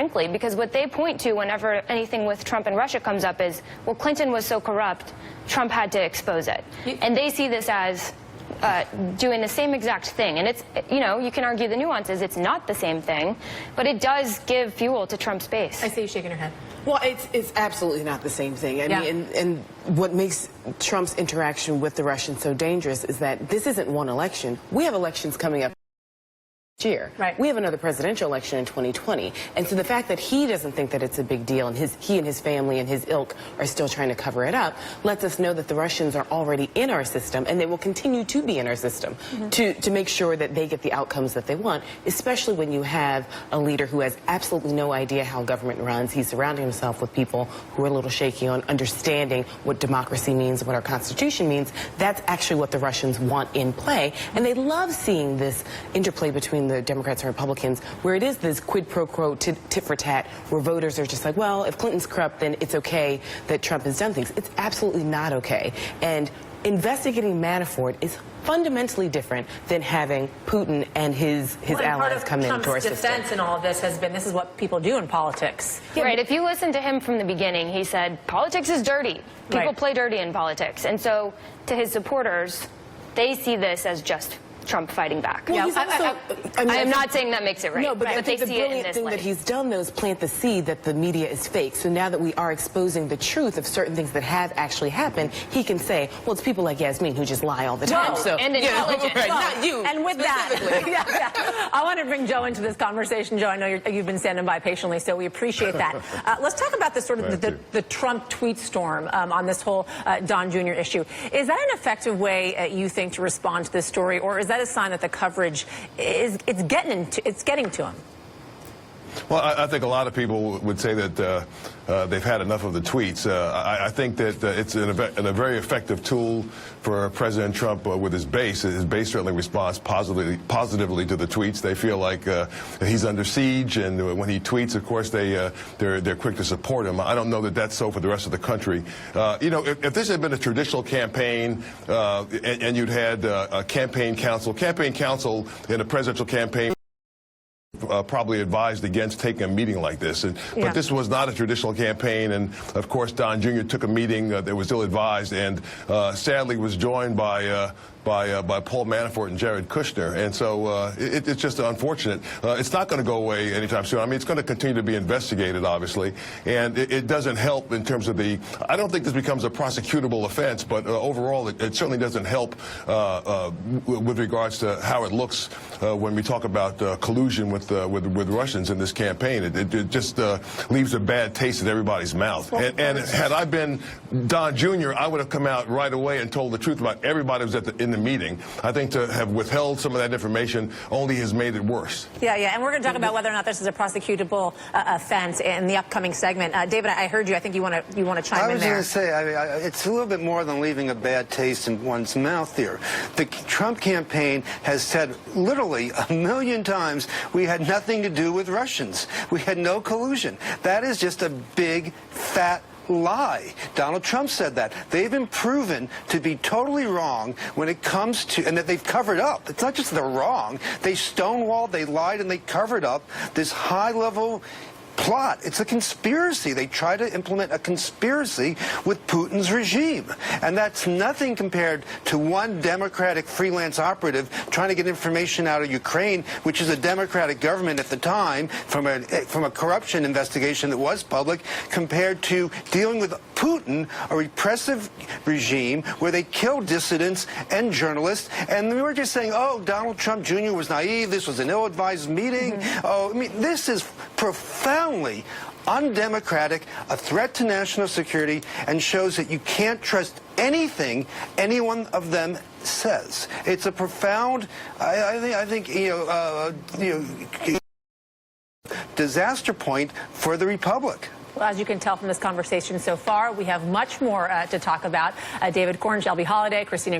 frankly, because what they point to whenever anything with Trump and Russia comes up is, well, Clinton was so corrupt, Trump had to expose it. And they see this as doing the same exact thing. And it's, you know, you can argue the nuances. It's not the same thing, but it does give fuel to Trump's base. I see you shaking your head. Well, it's absolutely not the same thing. I mean, and what makes Trump's interaction with the Russians so dangerous is that this isn't one election. We have elections coming up year. Right. We have another presidential election in 2020. And so the fact that he doesn't think that it's a big deal and he and his family and his ilk are still trying to cover it up lets us know that the Russians are already in our system and they will continue to be in our system to make sure that they get the outcomes that they want, especially when you have a leader who has absolutely no idea how government runs. He's surrounding himself with people who are a little shaky on understanding what democracy means, what our Constitution means. That's actually what the Russians want in play. And they love seeing this interplay between the Democrats and Republicans, where it is this quid pro quo, tit for tat, where voters are just like, well, if Clinton's corrupt, then it's okay that Trump has done things. It's absolutely not okay. And investigating Manafort is fundamentally different than having Putin and his allies come into our system. Trump's defense in all of this has been, this is what people do in politics. Yeah, right. If you listen to him from the beginning, he said, politics is dirty. People play dirty in politics. And so to his supporters, they see this as just Trump fighting back. Well, I am not saying that makes it right. No, but I think the brilliant thing that he's done, though, is plant the seed that the media is fake. So now that we are exposing the truth of certain things that have actually happened, he can say, well, it's people like Yasmin who just lie all the time. So, and intelligent. Not you. And with that, I want to bring Joe into this conversation. Joe, I know you've been standing by patiently, so we appreciate that. Let's talk about this sort of the Trump tweet storm on this whole Don Jr. issue. Is that an effective way, you think, to respond to this story, or is that a sign that the coverage it's getting to him? Well, I think a lot of people would say that they've had enough of the tweets. I think that it's a very effective tool for President Trump with his base. His base certainly responds positively to the tweets. They feel like he's under siege, and when he tweets, of course, they're quick to support him. I don't know that that's so for the rest of the country. You know, if this had been a traditional campaign and you'd had a campaign council in a presidential campaign, probably advised against taking a meeting like this. But this was not a traditional campaign, and of course Don Jr. took a meeting that was ill-advised and sadly was joined by Paul Manafort and Jared Kushner. And so it's just unfortunate. It's not going to go away anytime soon. I mean, it's going to continue to be investigated, obviously, and it doesn't help in terms of I don't think this becomes a prosecutable offense, but overall it certainly doesn't help with regards to how it looks when we talk about collusion with Russians in this campaign. It just leaves a bad taste in everybody's mouth. And had I been Don Jr., I would have come out right away and told the truth about everybody who was in the meeting. I think to have withheld some of that information only has made it worse. Yeah, and we're going to talk about whether or not this is a prosecutable offense in the upcoming segment. David, I heard you. I think you want to chime in there. I was going to say, I mean, it's a little bit more than leaving a bad taste in one's mouth here. The Trump campaign has said literally 1,000,000 times we had nothing to do with Russians. We had no collusion. That is just a big, fat lie. Donald Trump said that. They've been proven to be totally wrong when it comes to, and that they've covered up. It's not just they're wrong. They stonewalled, they lied, and they covered up this high-level plot. It's a conspiracy. They try to implement a conspiracy with Putin's regime. And that's nothing compared to one Democratic freelance operative trying to get information out of Ukraine, which is a Democratic government at the time, from a corruption investigation that was public, compared to dealing with Putin, a repressive regime where they kill dissidents and journalists. And we were just saying, oh, Donald Trump Jr. was naive. This was an ill-advised meeting. Oh, I mean, this is profoundly undemocratic, a threat to national security, and shows that you can't trust anything any one of them says. It's a profound, I think, disaster point for the Republic. Well, as you can tell from this conversation so far, we have much more to talk about. David Corn, Shelby Holliday, Christina